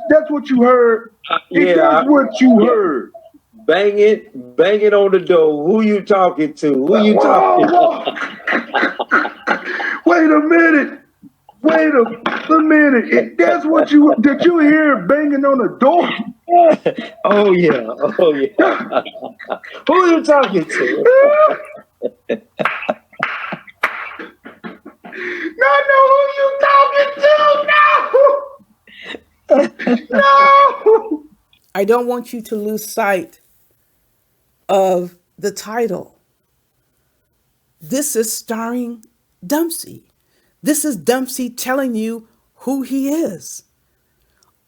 That's what you heard. That's what you heard. Bang it on the door. Who you talking to? Who you talking to? Wait a minute. Wait a minute. That's what did you hear banging on the door? Oh yeah. Who you talking to? No, who you talking to? No. I don't want you to lose sight of the title. This is starring Dumpsey. This is Dumpsey telling you who he is.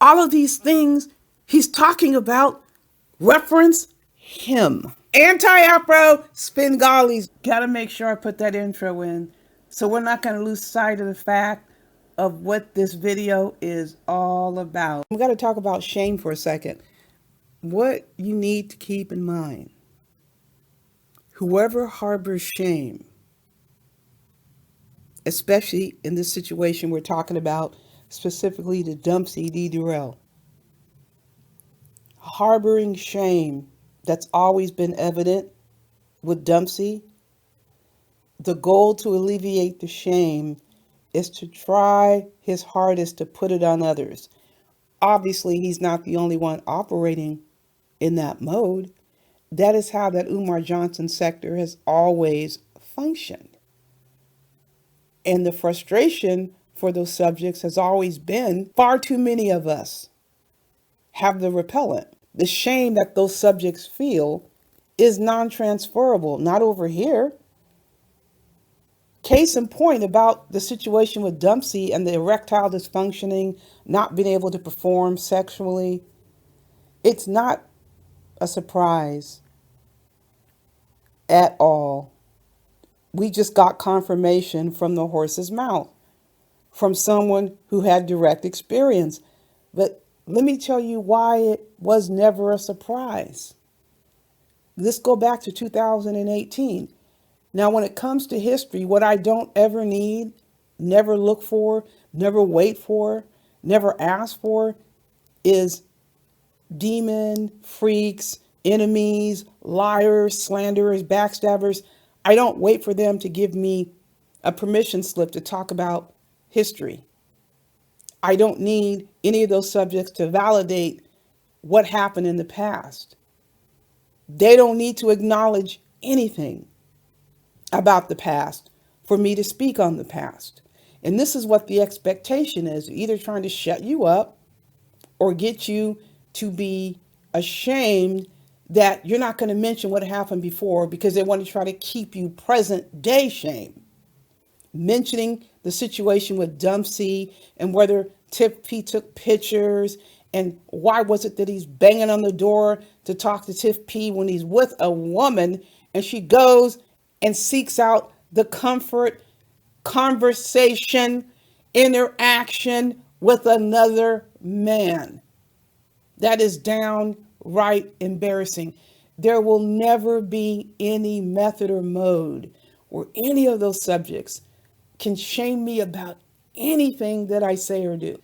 All of these things he's talking about reference him. Anti-Afro Spingali's. Gotta make sure I put that intro in, so we're not gonna lose sight of the fact of what this video is all about. We gotta talk about shame for a second. What you need to keep in mind: whoever harbors shame, especially in this situation we're talking about, specifically the Dumpsey D-Derell, harboring shame that's always been evident with Dumpsey, the goal to alleviate the shame is to try his hardest to put it on others. Obviously, he's not the only one operating in that mode. That is how that Umar Johnson sector has always functioned. And the frustration for those subjects has always been far too many of us have the repellent. The shame that those subjects feel is non-transferable, not over here. Case in point about the situation with Dumpsey and the erectile dysfunctioning, not being able to perform sexually. It's not a surprise at all. We just got confirmation from the horse's mouth, from someone who had direct experience. But let me tell you why it was never a surprise. Let's go back to 2018. Now, when it comes to history, what I don't ever need, never look for, never wait for, never ask for is demon, freaks, enemies, liars, slanderers, backstabbers. I don't wait for them to give me a permission slip to talk about history. I don't need any of those subjects to validate what happened in the past. They don't need to acknowledge anything about the past for me to speak on the past. And this is what the expectation is, either trying to shut you up or get you to be ashamed that you're not going to mention what happened before because they want to try to keep you present day shame. Mentioning the situation with Dumpsey and whether Tiff P took pictures and why was it that he's banging on the door to talk to Tiff P when he's with a woman and she goes and seeks out the comfort, conversation, interaction with another man. That is downright embarrassing. There will never be any method or mode where any of those subjects can shame me about anything that I say or do.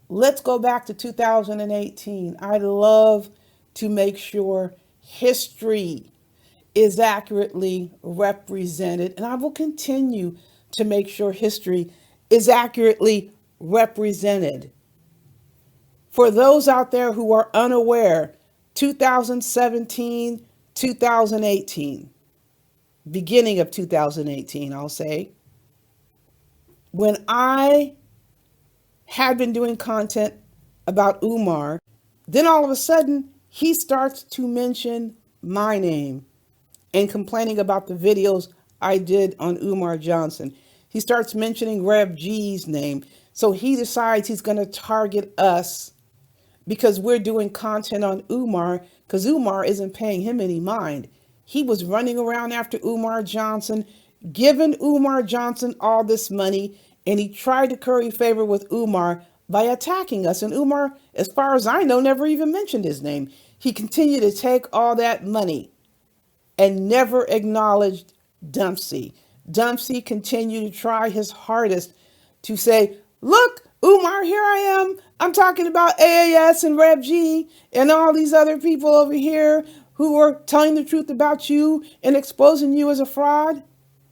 Let's go back to 2018. I love to make sure history is accurately represented, and I will continue to make sure history is accurately represented. For those out there who are unaware, 2017, 2018, beginning of 2018, I'll say, when I had been doing content about Umar, then all of a sudden he starts to mention my name and complaining about the videos I did on Umar Johnson. He starts mentioning Rev G's name. So he decides he's going to target us because we're doing content on Umar, because Umar isn't paying him any mind. He was running around after Umar Johnson, giving Umar Johnson all this money, and he tried to curry favor with Umar by attacking us. And Umar, as far as I know, never even mentioned his name. He continued to take all that money and never acknowledged Dumpsey. Dumpsey continued to try his hardest to say, look, Umar, here I am. I'm talking about AAS and Rev G and all these other people over here who are telling the truth about you and exposing you as a fraud,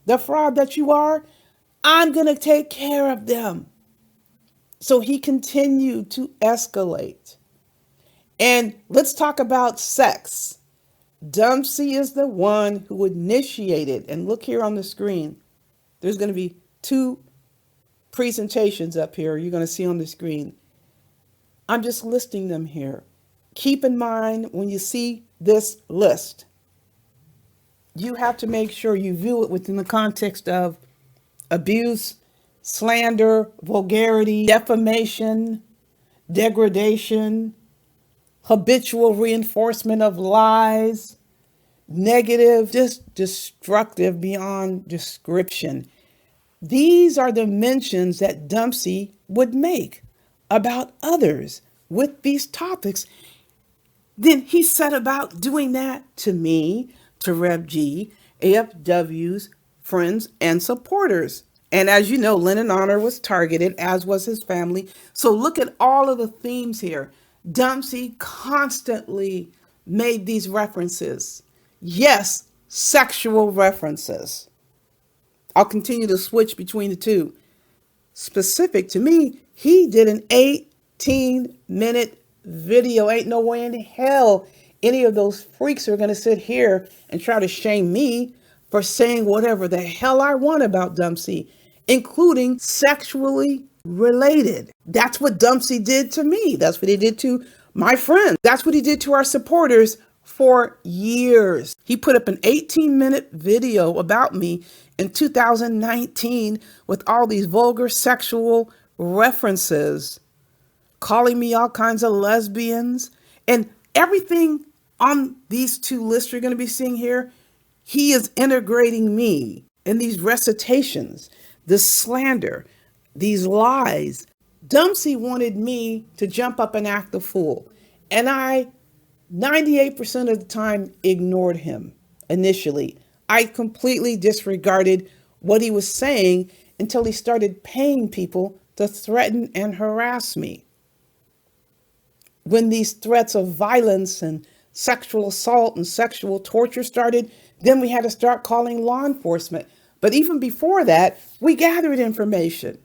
the fraud that you are. I'm going to take care of them. So he continued to escalate. And let's talk about sex. Dumpsey is the one who initiated, and look here on the screen. There's going to be two presentations up here you're going to see on the screen. I'm just listing them here. Keep in mind when you see this list, you have to make sure you view it within the context of abuse, slander, vulgarity, defamation, degradation, habitual reinforcement of lies, negative, just destructive beyond description. These are the mentions that Dumpsey would make about others with these topics. Then he set about doing that to me, to Rev G, AFW's friends and supporters. And as you know, Lennon Honor was targeted, as was his family. So look at all of the themes here. Dumpsey constantly made these references. Yes, sexual references. I'll continue to switch between the two. Specific to me, he did an 18-minute video. Ain't no way in hell any of those freaks are going to sit here and try to shame me for saying whatever the hell I want about Dumpsey, including sexually related. That's what Dumpsey did to me. That's what he did to my friends. That's what he did to our supporters for years. He put up an 18-minute video about me in 2019 with all these vulgar sexual references, calling me all kinds of lesbians, and everything on these two lists you're going to be seeing here. He is integrating me in these recitations, this slander, these lies. Dumpsey wanted me to jump up and act the fool, and I 98% of the time ignored him initially. I completely disregarded what he was saying until he started paying people to threaten and harass me. When these threats of violence and sexual assault and sexual torture started, then we had to start calling law enforcement. But even before that, we gathered information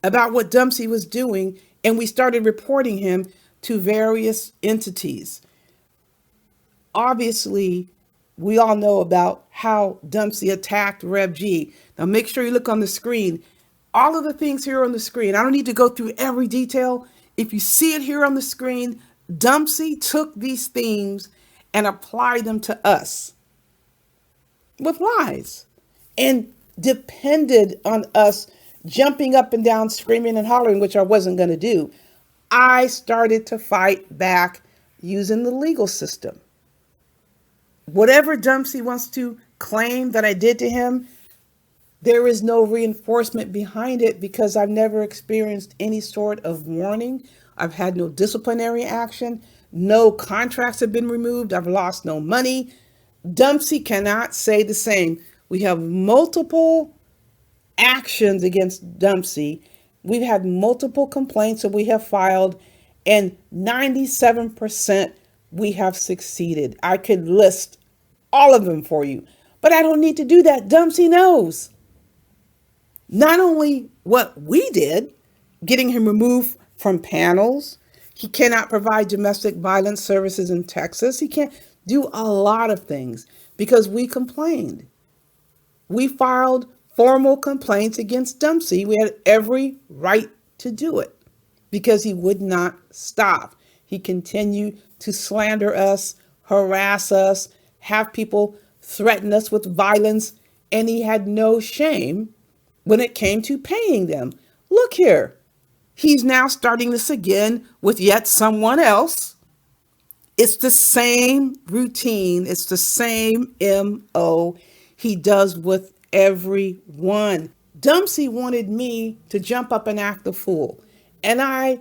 about what Dumpsey was doing, and we started reporting him to various entities. Obviously, we all know about how Dumpsey attacked Rev G. Now make sure you look on the screen. All of the things here on the screen, I don't need to go through every detail. If you see it here on the screen, Dumpsey took these themes and applied them to us with lies and depended on us jumping up and down, screaming and hollering, which I wasn't going to do. I started to fight back using the legal system. Whatever Dumpsey wants to claim that I did to him, there is no reinforcement behind it because I've never experienced any sort of warning. I've had no disciplinary action. No contracts have been removed. I've lost no money. Dumpsey cannot say the same. We have multiple actions against Dumpsey. We've had multiple complaints that we have filed, and 97% we have succeeded. I could list all of them for you, but I don't need to do that. Dumpsey knows not only what we did, getting him removed from panels. He cannot provide domestic violence services in Texas. He can't do a lot of things because we complained. We filed formal complaints against Dumpsey. We had every right to do it because he would not stop. He continued to slander us, harass us, have people threaten us with violence, and he had no shame when it came to paying them. Look here. He's now starting this again with yet someone else. It's the same routine. It's the same MO he does with everyone. Dumpsey wanted me to jump up and act the fool, and I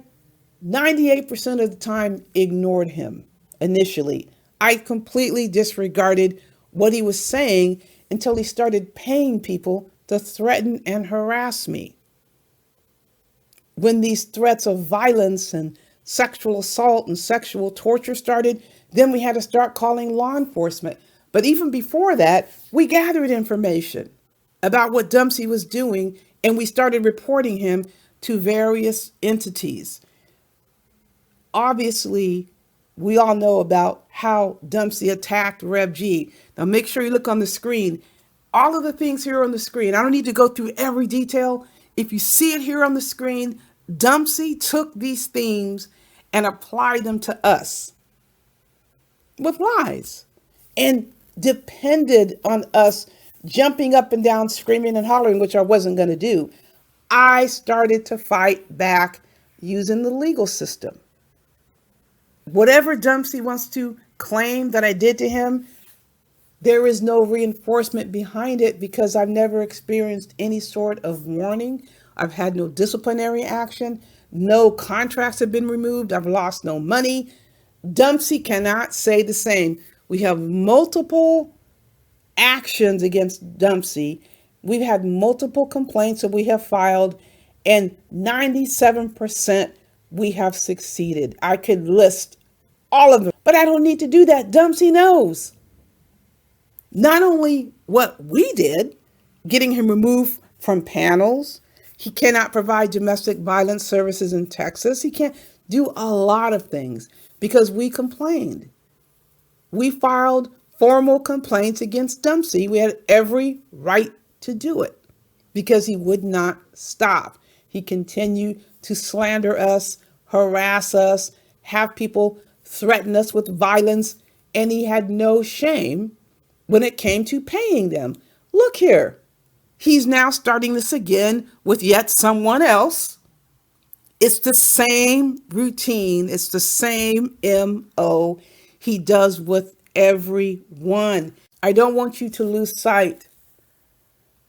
98% of the time ignored him initially. I completely disregarded what he was saying until he started paying people to threaten and harass me. when these threats of violence and sexual assault and sexual torture started, then we had to start calling law enforcement. But even before that, we gathered information about what Dumpsey was doing, and we started reporting him to various entities. Obviously, we all know about how Dumpsey attacked Rev G. Now make sure you look on the screen. All of the things here on the screen, I don't need to go through every detail. If you see it here on the screen, Dumpsey took these themes and applied them to us with lies and depended on us jumping up and down, screaming and hollering, which I wasn't going to do. I started to fight back using the legal system. Whatever Dumpsey wants to claim that I did to him, there is no reinforcement behind it because I've never experienced any sort of warning. I've had no disciplinary action. No contracts have been removed. I've lost no money. Dumpsey cannot say the same. We have multiple actions against Dumpsey. We've had multiple complaints that we have filed, and 97% we have succeeded. I could list all of them, but I don't need to do that. Dumpsey knows not only what we did, getting him removed from panels. He cannot provide domestic violence services in Texas. He can't do a lot of things because we complained. We filed formal complaints against Dumpsey. We had every right to do it because he would not stop. He continued to slander us, harass us, have people threaten us with violence, and he had no shame when it came to paying them. Look here. He's now starting this again with yet someone else. It's the same routine. It's the same MO he does with everyone. I don't want you to lose sight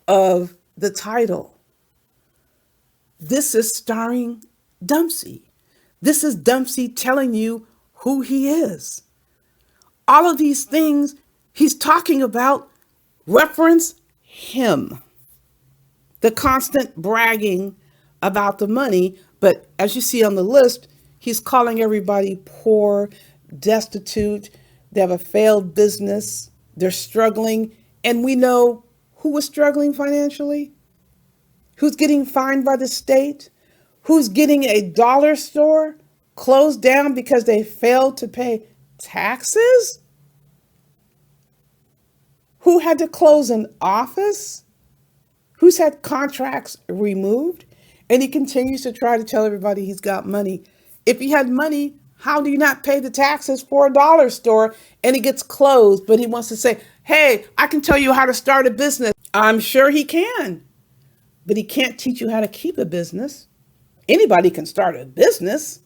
of the title. This is starring Dumpsey. This is Dumpsey telling you who he is. All of these things he's talking about reference him. The constant bragging about the money, but as you see on the list, he's calling everybody poor, destitute, they have a failed business, they're struggling, and we know who was struggling financially, who's getting fined by the state, who's getting a dollar store closed down because they failed to pay taxes, who had to close an office, who's had contracts removed, and he continues to try to tell everybody he's got money. If he had money, how do you not pay the taxes for a dollar store and it gets closed? But he wants to say, hey, I can tell you how to start a business. I'm sure he can, but he can't teach you how to keep a business. Anybody can start a business.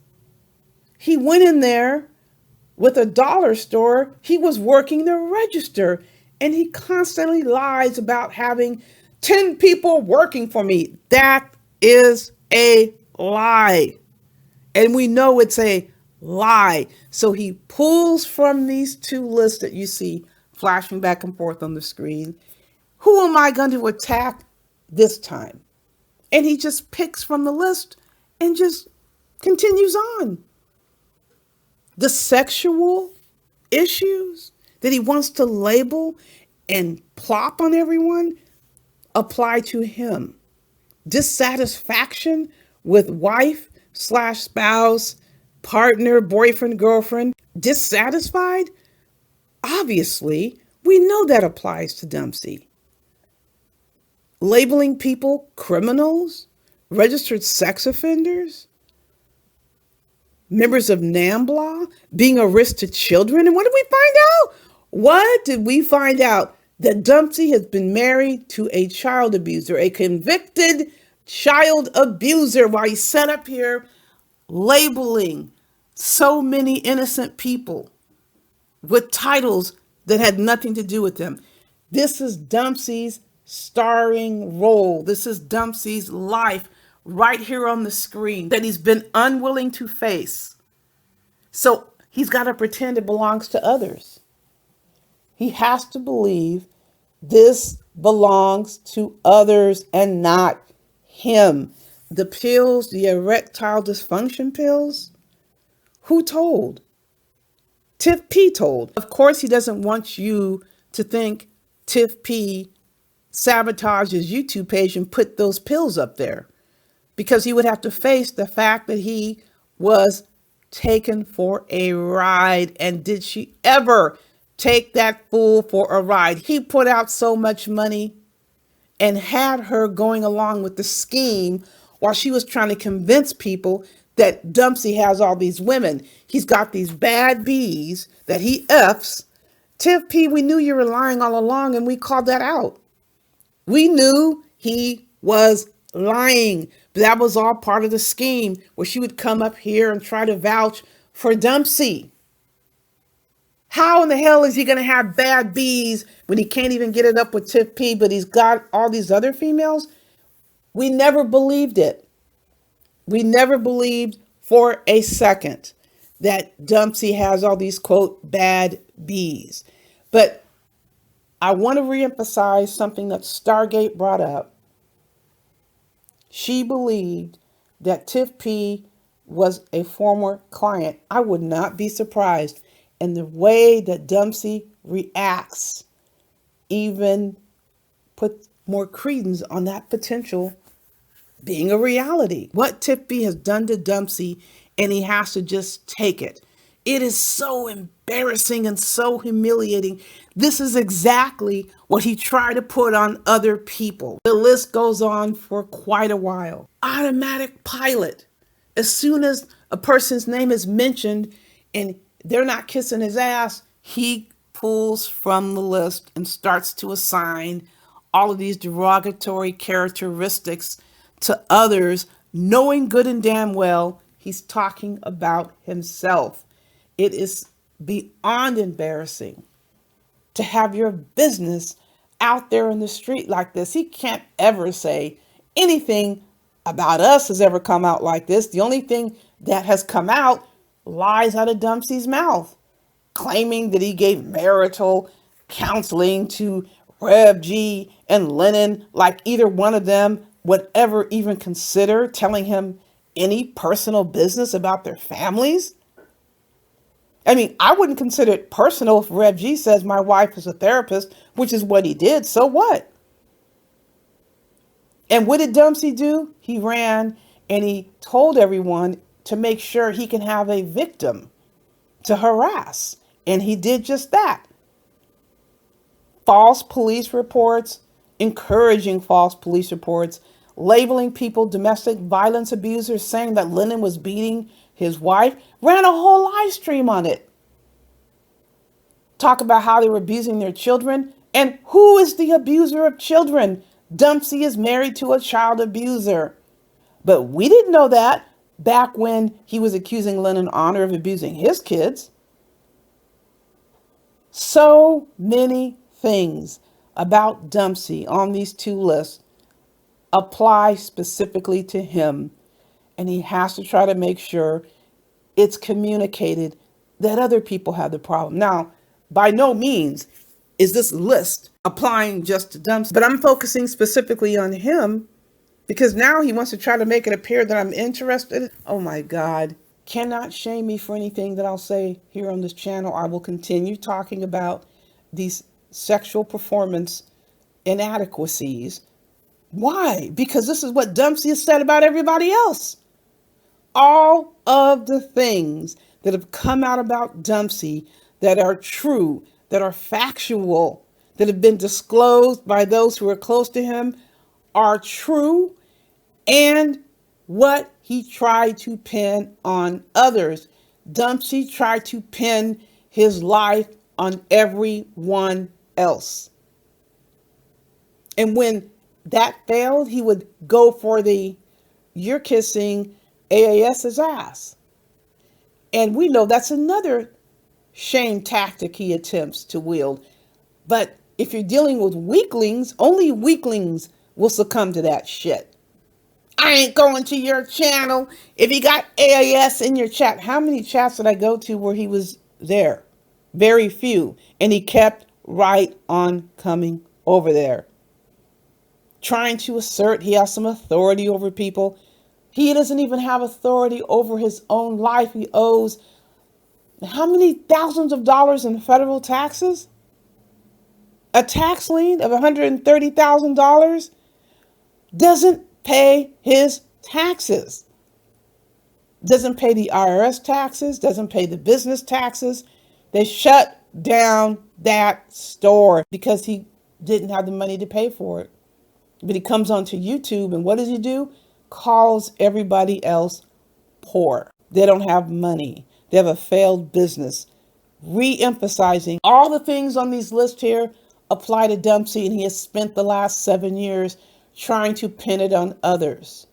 He went in there with a dollar store. He was working the register, and he constantly lies about having 10 people working for me. That is a lie. And we know it's a lie. So he pulls from these two lists that you see flashing back and forth on the screen. Who am I going to attack this time? And he just picks from the list and just continues on. The sexual issues that he wants to label and plop on everyone apply to him. Dissatisfaction with wife/spouse, partner, boyfriend, girlfriend, dissatisfied? Obviously, we know that applies to Dumpsey. Labeling people criminals, registered sex offenders, members of NAMBLA, being a risk to children. And what did we find out? What did we find out? That Dumpsey has been married to a child abuser, a convicted child abuser, while he sat up here labeling so many innocent people with titles that had nothing to do with them. This is Dumpsey's starring role. This is Dumpsey's life right here on the screen that he's been unwilling to face. So he's got to pretend it belongs to others. He has to believe this belongs to others and not him. The pills, the erectile dysfunction pills? Who told? Tiff P told. Of course, he doesn't want you to think Tiff P sabotaged his YouTube page and put those pills up there, because he would have to face the fact that he was taken for a ride. And did she ever take that fool for a ride? He put out so much money and had her going along with the scheme while she was trying to convince people that Dumpsey has all these women. He's got these bad bees that he F's. Tiff P, we knew you were lying all along, and we called that out. We knew he was lying. But that was all part of the scheme, where she would come up here and try to vouch for Dumpsey. How in the hell is he going to have bad bees when he can't even get it up with Tiff P, but he's got all these other females? We never believed it. We never believed for a second that Dumpsey has all these, quote, bad bees. But I want to reemphasize something that Stargate brought up. She believed that Tiff P was a former client. I would not be surprised. And the way that Dumpsey reacts even put more credence on that potential being a reality. What Tiff P has done to Dumpsey, and he has to just take it. It is so embarrassing and so humiliating. This is exactly what he tried to put on other people. The list goes on for quite a while. Automatic pilot. As soon as a person's name is mentioned and they're not kissing his ass, he pulls from the list and starts to assign all of these derogatory characteristics to others, knowing good and damn well he's talking about himself. It is beyond embarrassing to have your business out there in the street like this. He can't ever say anything about us has ever come out like this. The only thing that has come out lies out of Dumpsey's mouth, claiming that he gave marital counseling to Rev G and Lennon, like either one of them would ever even consider telling him any personal business about their families. I mean, I wouldn't consider it personal if Rev G says my wife is a therapist, which is what he did. So what? And what did Dumpsey do? He ran and he told everyone to make sure he can have a victim to harass. And he did just that. False police reports, encouraging false police reports, labeling people domestic violence abusers, saying that Lennon was beating his wife, ran a whole live stream on it. Talk about how they were abusing their children. And who is the abuser of children? Dumpsey is married to a child abuser. But we didn't know that back when he was accusing Lennon Honor of abusing his kids. So many things about Dumpsey on these two lists apply specifically to him. And he has to try to make sure it's communicated that other people have the problem. Now, by no means is this list applying just to Dumpsey, but I'm focusing specifically on him because now he wants to try to make it appear that I'm interested. Oh my God. Cannot shame me for anything that I'll say here on this channel. I will continue talking about these sexual performance inadequacies. Why? Because this is what Dumpsey has said about everybody else. All of the things that have come out about Dumpsey that are true, that are factual, that have been disclosed by those who are close to him are true, and what he tried to pin on others. Dumpsey tried to pin his life on everyone else. And when that failed, he would go for the you're kissing AAS's ass. And we know that's another shame tactic he attempts to wield. But if you're dealing with weaklings, only weaklings will succumb to that shit. I ain't going to your channel if you got AAS in your chat. How many chats did I go to where he was there? Very few. And he kept right on coming over there, trying to assert he has some authority over people. He doesn't even have authority over his own life. He owes how many thousands of dollars in federal taxes? A tax lien of $130,000 doesn't pay his taxes. Doesn't pay the IRS taxes, doesn't pay the business taxes. They shut down that store because he didn't have the money to pay for it. But he comes onto YouTube, and what does he do? Calls everybody else poor. They don't have money. They have a failed business. Re-emphasizing all the things on these lists here apply to Dumpsey, and he has spent the last 7 years trying to pin it on others.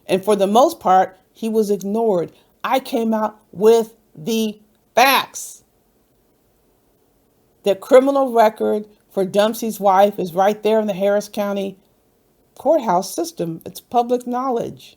And for the most part, he was ignored. I came out with the facts. The criminal record for Dumpsey's wife is right there in the Harris County courthouse system. It's public knowledge.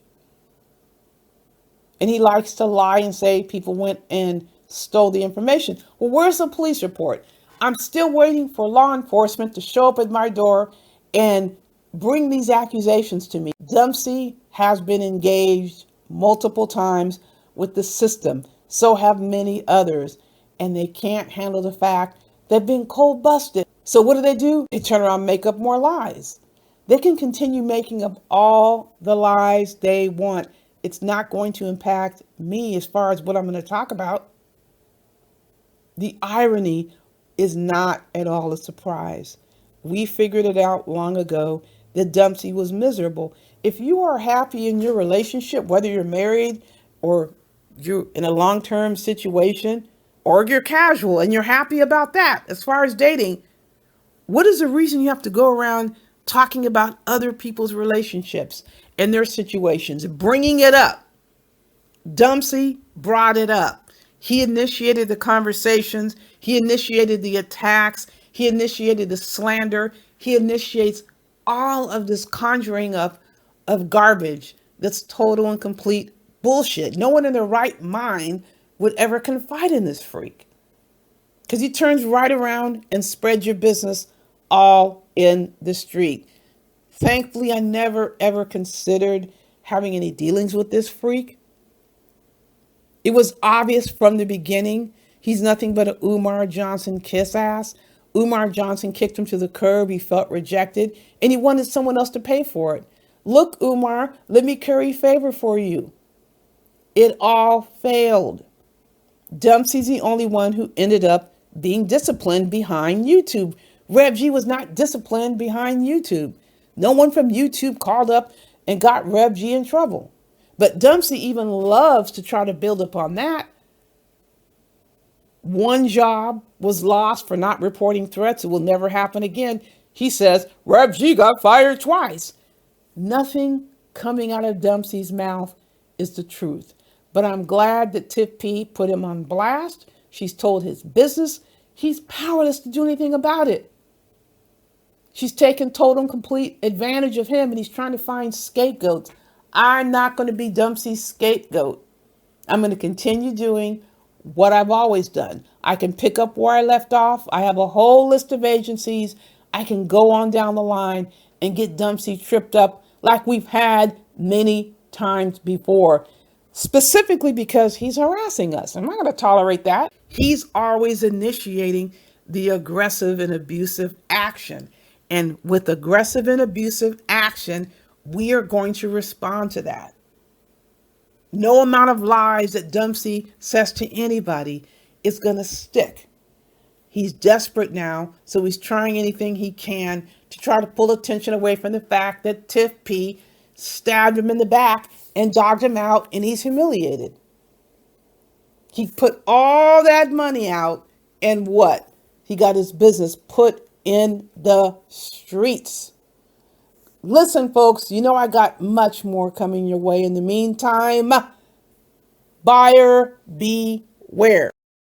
And he likes to lie and say people went and stole the information. Well, where's the police report? I'm still waiting for law enforcement to show up at my door and bring these accusations to me. Dumpsey has been engaged multiple times with the system. So have many others. And they can't handle the fact they've been cold busted. So what do? They turn around and make up more lies. They can continue making up all the lies they want. It's not going to impact me as far as what I'm going to talk about. The irony is not at all a surprise. We figured it out long ago that Dumpsey was miserable. If you are happy in your relationship, whether you're married or you're in a long-term situation or you're casual and you're happy about that, as far as dating, what is the reason you have to go around talking about other people's relationships and their situations, bringing it up? Dumpsey brought it up. He initiated the conversations. He initiated the attacks. He initiated the slander. He initiates all of this conjuring of garbage that's total and complete bullshit. No one in their right mind would ever confide in this freak, because he turns right around and spreads your business all in the street. Thankfully, I never ever considered having any dealings with this freak. It was obvious from the beginning he's nothing but a Umar Johnson kiss ass. Umar Johnson kicked him to the curb. He felt rejected and he wanted someone else to pay for it. Look, Umar, let me curry favor for you. It all failed. Dumpsey's the only one who ended up being disciplined behind YouTube. Rev G was not disciplined behind YouTube. No one from YouTube called up and got Rev G in trouble. But Dumpsey even loves to try to build upon that. One job was lost for not reporting threats. It will never happen again. He says, Rev G got fired twice. Nothing coming out of Dumpsey's mouth is the truth. But I'm glad that Tiff P put him on blast. She's told his business. He's powerless to do anything about it. She's taken total and complete advantage of him, and he's trying to find scapegoats. I'm not going to be Dumpsey's scapegoat. I'm going to continue doing what I've always done. I can pick up where I left off. I have a whole list of agencies. I can go on down the line and get Dumpsey tripped up like we've had many times before, specifically because he's harassing us. I'm not going to tolerate that. He's always initiating the aggressive and abusive action. And with aggressive and abusive action, we are going to respond to that. No amount of lies that Dumpsey says to anybody is going to stick. He's desperate now, so he's trying anything he can to try to pull attention away from the fact that Tiff P stabbed him in the back and dogged him out, and he's humiliated. He put all that money out, and what? He got his business put in the streets. Listen, folks, you know I got much more coming your way. In the meantime, buyer beware.